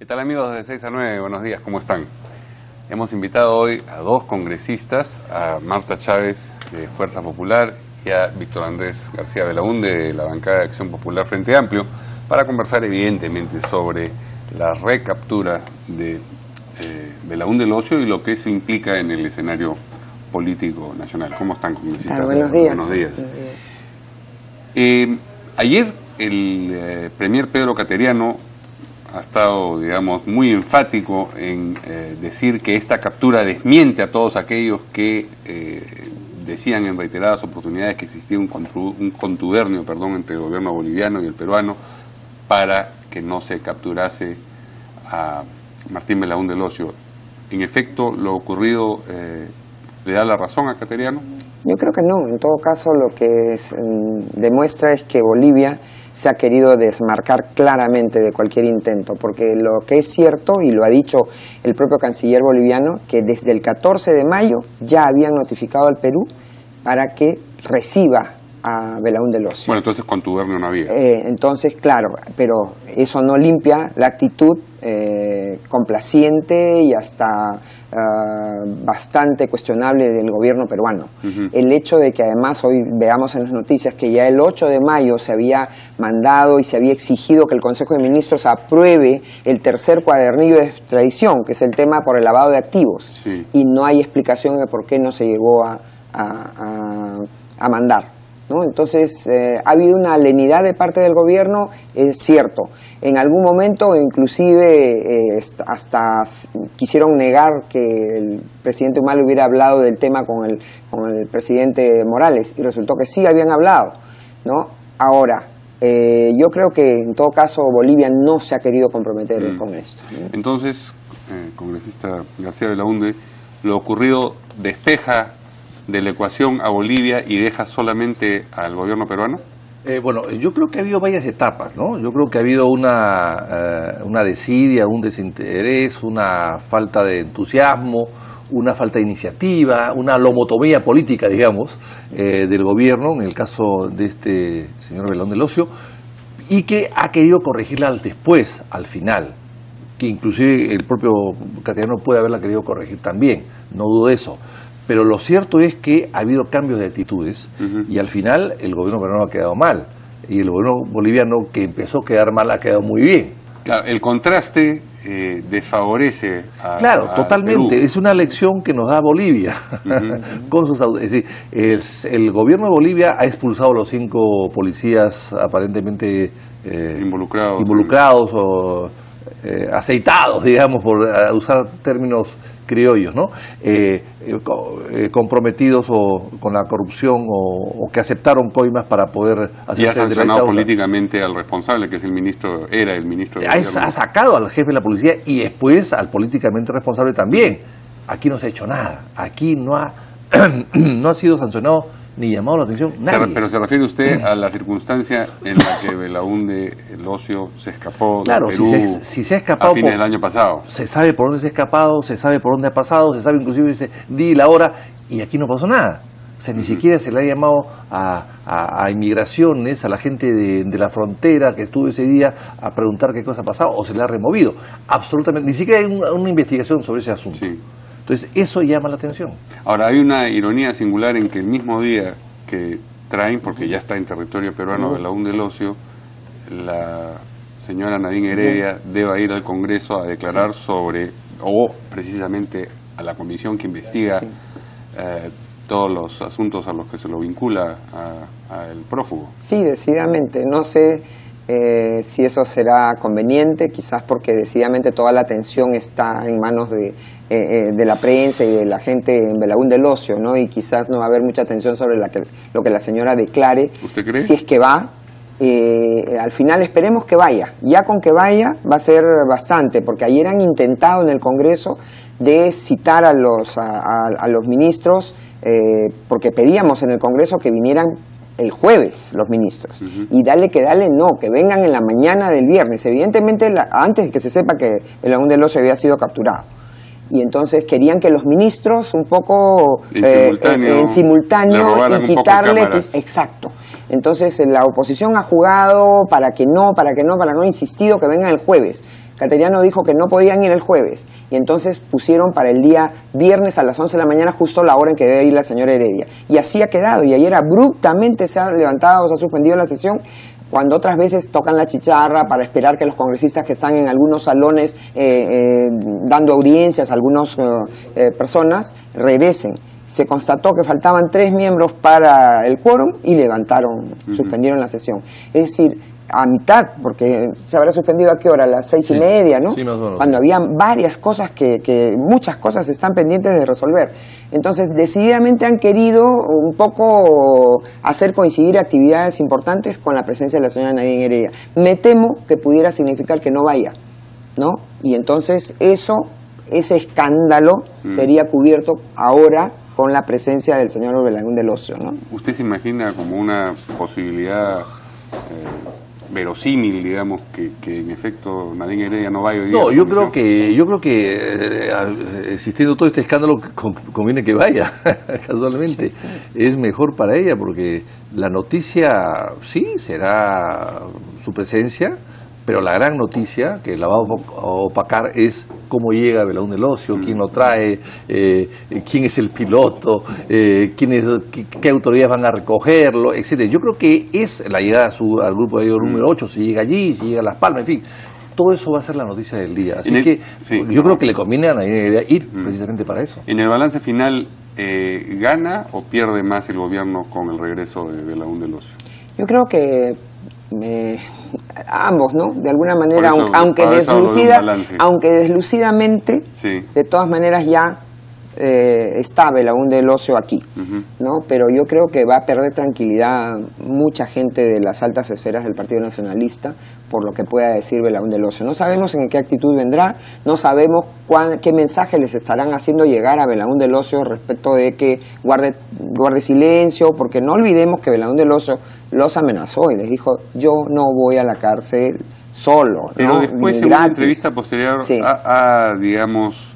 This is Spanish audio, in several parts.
tal amigos de 6 a 9? Buenos días, ¿cómo están? Hemos invitado hoy a dos congresistas, a Marta Chávez de Fuerza Popular y a Víctor Andrés García Belaúnde de la bancada de Acción Popular Frente Amplio, para conversar evidentemente sobre la recaptura de Belaúnde el Ocio y lo que eso implica en el escenario político nacional. ¿Cómo están, congresistas? Buenos días. Buenos días. Ayer el premier Pedro Cateriano ha estado, digamos, muy enfático en decir que esta captura desmiente a todos aquellos que decían en reiteradas oportunidades que existía un contubernio, entre el gobierno boliviano y el peruano para que no se capturase a Martín Belaúnde el Ocio. En efecto, lo ocurrido ¿le da la razón a Cateriano? Yo creo que no. En todo caso, lo que demuestra es que Bolivia se ha querido desmarcar claramente de cualquier intento, porque lo que es cierto, y lo ha dicho el propio canciller boliviano, que desde el 14 de mayo ya habían notificado al Perú para que reciba a Belaúnde el Ocio. Bueno, entonces contubernio no había. Entonces, claro, pero eso no limpia la actitud complaciente y hasta bastante cuestionable del gobierno peruano. El hecho de que además hoy veamos en las noticias que ya el 8 de mayo se había mandado y se había exigido que el Consejo de Ministros apruebe el tercer cuadernillo de extradición, que es el tema por el lavado de activos, sí. Y no hay explicación de por qué no se llegó a mandar, ¿no? Entonces, ha habido una lenidad de parte del gobierno, es cierto. En algún momento, inclusive, hasta quisieron negar que el presidente Humala hubiera hablado del tema con el presidente Morales, y resultó que sí habían hablado, ¿no? Ahora, yo creo que en todo caso Bolivia no se ha querido comprometer con esto, ¿no? Entonces, congresista García Belaúnde, lo ocurrido despeja de la ecuación a Bolivia y deja solamente al gobierno peruano. Bueno, yo creo que ha habido varias etapas, ¿no? Yo creo que ha habido una desidia, un desinterés, una falta de entusiasmo, una falta de iniciativa, una lobotomía política, digamos, del gobierno, en el caso de este señor Belaúnde el Ocio, y que ha querido corregirla después, al final, que inclusive el propio Cateriano puede haberla querido corregir también, no dudo de eso. Pero lo cierto es que ha habido cambios de actitudes y al final el gobierno peruano ha quedado mal. Y el gobierno boliviano, que empezó a quedar mal, ha quedado muy bien. Claro, el contraste desfavorece a totalmente. Perú. Es una lección que nos da Bolivia. Con sus, es decir, el gobierno de Bolivia ha expulsado a los 5 policías aparentemente involucrados o aceitados, digamos, por usar términos criollos, ¿no? Comprometidos con la corrupción o que aceptaron coimas para poder hacer. Y ha sancionado políticamente al responsable, que es el ministro de gobierno. Ha sacado al jefe de la policía y después al políticamente responsable también. Aquí no se ha hecho nada. Aquí no ha sido sancionado ni llamado la atención nadie. Pero se refiere usted a la circunstancia en la que Belaúnde el Ocio se escapó de Perú, si se ha escapado a fines del año pasado. Se sabe por dónde se ha escapado, se sabe por dónde ha pasado, se sabe inclusive día y la hora, y aquí no pasó nada. O sea, ni siquiera se le ha llamado a inmigraciones, a la gente de la frontera que estuvo ese día a preguntar qué cosa ha pasado, o se le ha removido. Absolutamente, ni siquiera hay una investigación sobre ese asunto. Sí. Entonces, eso llama la atención. Ahora, hay una ironía singular en que el mismo día que traen, porque ya está en territorio peruano Belaúnde el Ocio, la señora Nadine Heredia deba ir al Congreso a declarar sobre, o precisamente a la comisión que investiga todos los asuntos a los que se lo vincula al prófugo. Sí, decididamente. No sé si eso será conveniente, quizás porque decididamente toda la atención está en manos de la prensa y de la gente en Belaúnde el Ocio, ¿no? Y quizás no va a haber mucha atención sobre lo que la señora declare. ¿Usted cree? Si es que va. Al final esperemos que vaya. Ya con que vaya va a ser bastante, porque ayer han intentado en el Congreso de citar a los ministros, porque pedíamos en el Congreso que vinieran el jueves los ministros, y dale que dale, no, que vengan en la mañana del viernes, evidentemente antes de que se sepa que Belaúnde el Ocio había sido capturado. Y entonces querían que los ministros un poco en simultáneo y quitarle, exacto. Entonces la oposición ha jugado para que no, ha insistido que vengan el jueves. Cateriano dijo que no podían ir el jueves y entonces pusieron para el día viernes a las 11 de la mañana, justo la hora en que debe ir la señora Heredia. Y así ha quedado, y ayer abruptamente se ha levantado, se ha suspendido la sesión, cuando otras veces tocan la chicharra para esperar que los congresistas que están en algunos salones dando audiencias a algunas personas regresen. Se constató que faltaban 3 miembros para el quórum y levantaron, suspendieron la sesión. Es decir, a mitad, porque se habrá suspendido ¿a qué hora? A las 6:30, ¿no? Sí, más o menos. Cuando había varias cosas muchas cosas están pendientes de resolver. Entonces, decididamente han querido un poco hacer coincidir actividades importantes con la presencia de la señora Nadine Heredia. Me temo que pudiera significar que no vaya, ¿no? Y entonces ese escándalo sería cubierto ahora con la presencia del señor Belalcún del Ocio, ¿no? ¿Usted se imagina como una posibilidad verosímil, digamos, que en efecto Nadine Heredia no vaya hoy día? No, yo creo que existiendo todo este escándalo conviene que vaya, casualmente. Es mejor para ella porque la noticia, sí, será su presencia, pero la gran noticia que la va a opacar es cómo llega Belalcún del Ocio, quién lo trae, quién es el piloto, qué autoridades van a recogerlo, etcétera. Yo creo que es la llegada al grupo de número 8, si llega allí, si llega a Las Palmas, en fin. Todo eso va a ser la noticia del día. Así yo creo que le conviene a Nadine ir precisamente para eso. En el balance final, ¿gana o pierde más el gobierno con el regreso de Belalcún del Ocio? Yo creo que ambos, ¿no? De alguna manera, eso, aunque deslucidamente, sí, de todas maneras ya está Belalcún del Ocio aquí, ¿no? Pero yo creo que va a perder tranquilidad mucha gente de las altas esferas del Partido Nacionalista por lo que pueda decir Belalcún del Ocio. No sabemos en qué actitud vendrá, no sabemos qué mensaje les estarán haciendo llegar a Belalcún del Ocio respecto de que guarde silencio, porque no olvidemos que Belalcún del Ocio los amenazó y les dijo: yo no voy a la cárcel solo, pero ¿no? después, en una entrevista posterior, sí, digamos,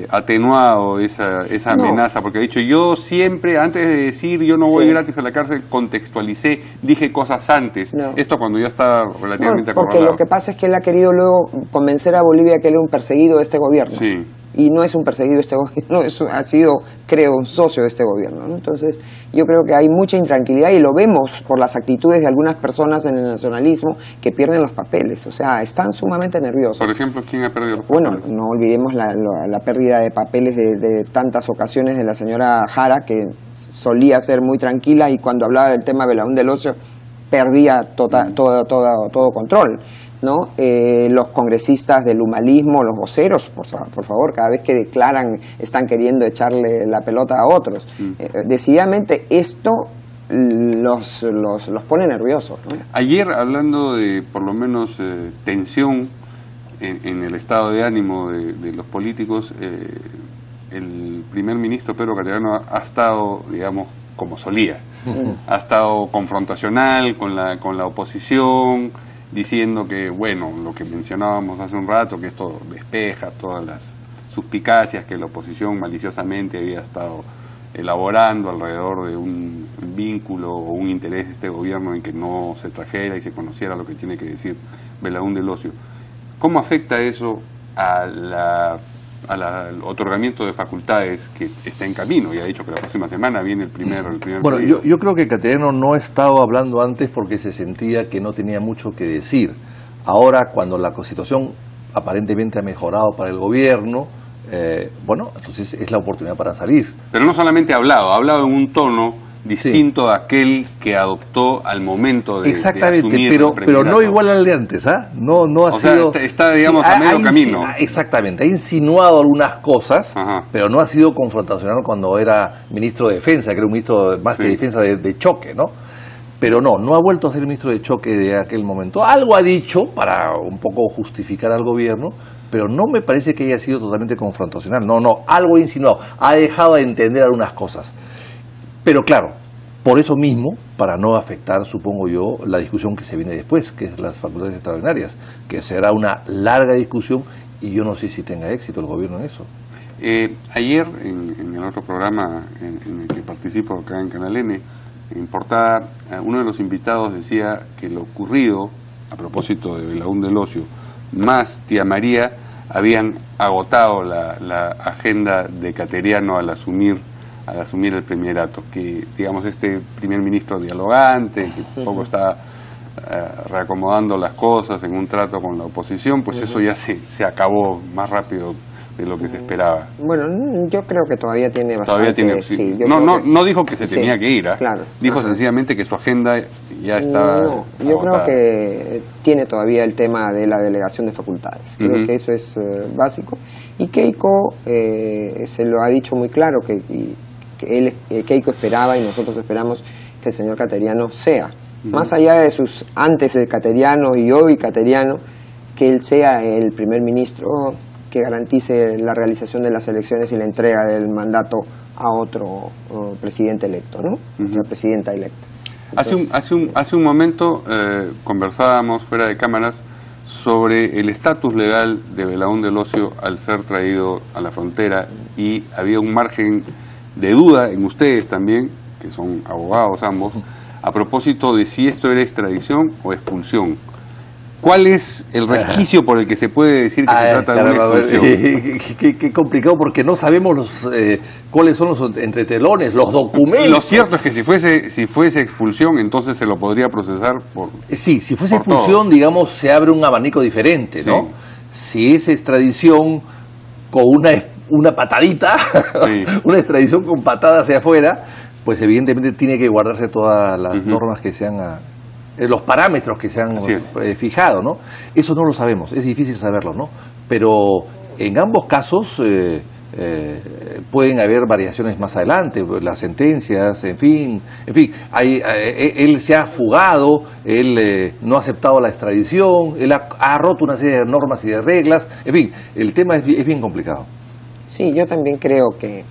atenuado esa amenaza, porque ha dicho: yo siempre, antes de decir yo no voy gratis a la cárcel, contextualicé, dije cosas antes. Esto cuando ya está relativamente acordado. Porque lo que pasa es que él ha querido luego convencer a Bolivia que él era un perseguido de este gobierno. Sí. Y no es un perseguido de este gobierno, ha sido, creo, un socio de este gobierno, ¿no? Entonces, yo creo que hay mucha intranquilidad y lo vemos por las actitudes de algunas personas en el nacionalismo que pierden los papeles, o sea, están sumamente nerviosos. Por ejemplo, ¿quién ha perdido los papeles? Bueno, no olvidemos la pérdida de papeles de tantas ocasiones de la señora Jara, que solía ser muy tranquila y cuando hablaba del tema Belalcún del Ocio perdía todo control, ¿no? Los congresistas del humanismo, los voceros, por favor, cada vez que declaran están queriendo echarle la pelota a otros. Decididamente esto los pone nerviosos, ¿no? Ayer, hablando de por lo menos tensión en el estado de ánimo de los políticos, el primer ministro Pedro Cateriano ha estado, digamos, como solía, ha estado confrontacional con la oposición, diciendo que, bueno, lo que mencionábamos hace un rato, que esto despeja todas las suspicacias que la oposición maliciosamente había estado elaborando alrededor de un vínculo o un interés de este gobierno en que no se trajera y se conociera lo que tiene que decir Belalcún del Ocio. ¿Cómo afecta eso al otorgamiento de facultades que está en camino? Y ha dicho que la próxima semana viene el primer Bueno, yo creo que Cateriano no ha estado hablando antes porque se sentía que no tenía mucho que decir. Ahora, cuando la situación aparentemente ha mejorado para el gobierno, bueno, entonces es la oportunidad para salir. Pero no solamente ha hablado en un tono distinto a aquel que adoptó al momento de asumir pero no igual al de antes, ¿ah? No ha sido... está digamos, a medio camino. Exactamente, ha insinuado algunas cosas, pero no ha sido confrontacional cuando era ministro de Defensa, que era un ministro más de defensa de choque, ¿no? Pero no ha vuelto a ser ministro de choque de aquel momento. Algo ha dicho para un poco justificar al gobierno, pero no me parece que haya sido totalmente confrontacional. No, algo ha insinuado, ha dejado de entender algunas cosas. Pero claro, por eso mismo, para no afectar, supongo yo, la discusión que se viene después, que es las facultades extraordinarias, que será una larga discusión y yo no sé si tenga éxito el gobierno en eso. Ayer, en el otro programa en el que participo acá en Canal N, en portada, uno de los invitados decía que lo ocurrido, a propósito de Belaúnde Locio, más Tía María, habían agotado la agenda de Cateriano al asumir el primerato, que digamos este primer ministro dialogante, que un poco está reacomodando las cosas en un trato con la oposición, pues eso ya se acabó más rápido de lo que se esperaba. Bueno, yo creo que todavía tiene bastante... Sí, no dijo que se tenía que ir, claro. Dijo sencillamente que su agenda ya estaba yo creo que tiene todavía el tema de la delegación de facultades. Creo que eso es básico. Y Keiko se lo ha dicho muy claro, que Keiko esperaba y nosotros esperamos que el señor Cateriano sea, más allá de sus antes de Cateriano y hoy Cateriano, que él sea el primer ministro que garantice la realización de las elecciones y la entrega del mandato a otro presidente electo, ¿no? Otra presidenta electa. Entonces, hace un momento conversábamos fuera de cámaras sobre el estatus legal de Belaúnde Locio al ser traído a la frontera, y había un margen de duda en ustedes también, que son abogados ambos, a propósito de si esto era extradición o expulsión. ¿Cuál es el resquicio por el que se puede decir que se trata de una expulsión? Qué complicado, porque no sabemos cuáles son los entretelones, los documentos. Lo cierto es que si fuese expulsión, entonces se lo podría procesar por... Sí, si fuese expulsión, digamos, se abre un abanico diferente, ¿no? Si es extradición con una patadita, una extradición con patada hacia afuera, pues evidentemente tiene que guardarse todas las normas que sean... los parámetros que se han fijado, ¿no? Eso no lo sabemos, es difícil saberlo, ¿no? Pero en ambos casos pueden haber variaciones más adelante, las sentencias, en fin, él se ha fugado, él no ha aceptado la extradición, él ha roto una serie de normas y de reglas, en fin, el tema es bien complicado. Sí, yo también creo que,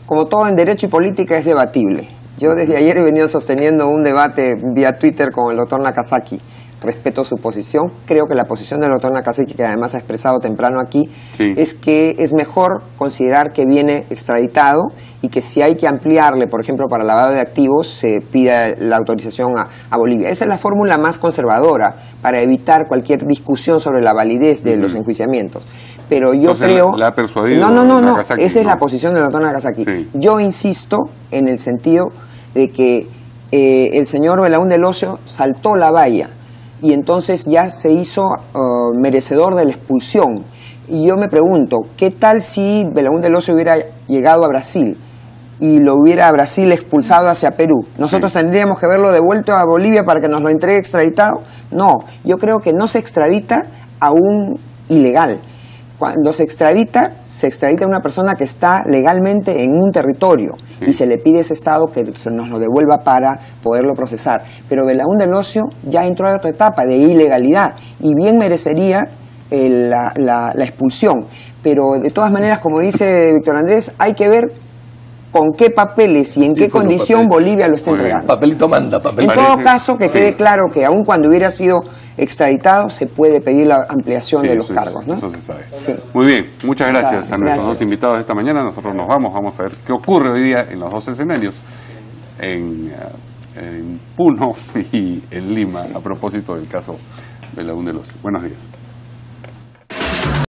como todo en derecho y política, es debatible. Yo desde ayer he venido sosteniendo un debate vía Twitter con el doctor Nakazaki. Respeto su posición. Creo que la posición del doctor Nakazaki, que además ha expresado temprano aquí, es que es mejor considerar que viene extraditado y que si hay que ampliarle, por ejemplo, para lavado de activos, se pida la autorización a Bolivia. Esa es la fórmula más conservadora para evitar cualquier discusión sobre la validez de los enjuiciamientos. Pero yo creo... ¿La ha persuadido? No. Esa es la posición del doctor Nakazaki. Yo insisto en el sentido de que el señor Belaúnde Locio saltó la valla y entonces ya se hizo merecedor de la expulsión. Y yo me pregunto, ¿qué tal si Belaúnde Locio hubiera llegado a Brasil y lo hubiera a Brasil expulsado hacia Perú? ¿Nosotros tendríamos que verlo devuelto a Bolivia para que nos lo entregue extraditado? No, yo creo que no se extradita a un ilegal. Cuando se extradita a una persona que está legalmente en un territorio y se le pide a ese Estado que nos lo devuelva para poderlo procesar. Pero Belaúnde Locio ya entró a otra etapa de ilegalidad y bien merecería la expulsión. Pero de todas maneras, como dice Víctor Andrés, hay que ver con qué papeles y en qué condición Bolivia lo está entregando. Papelito manda, En todo caso, que quede claro que aun cuando hubiera sido extraditado, se puede pedir la ampliación de los cargos, ¿no? Eso se sabe. Muy bien, muchas gracias a nuestros dos invitados esta mañana. Nosotros nos vamos a ver qué ocurre hoy día en los dos escenarios, en Puno y en Lima, a propósito del caso Belaúnde Locio. Buenos días.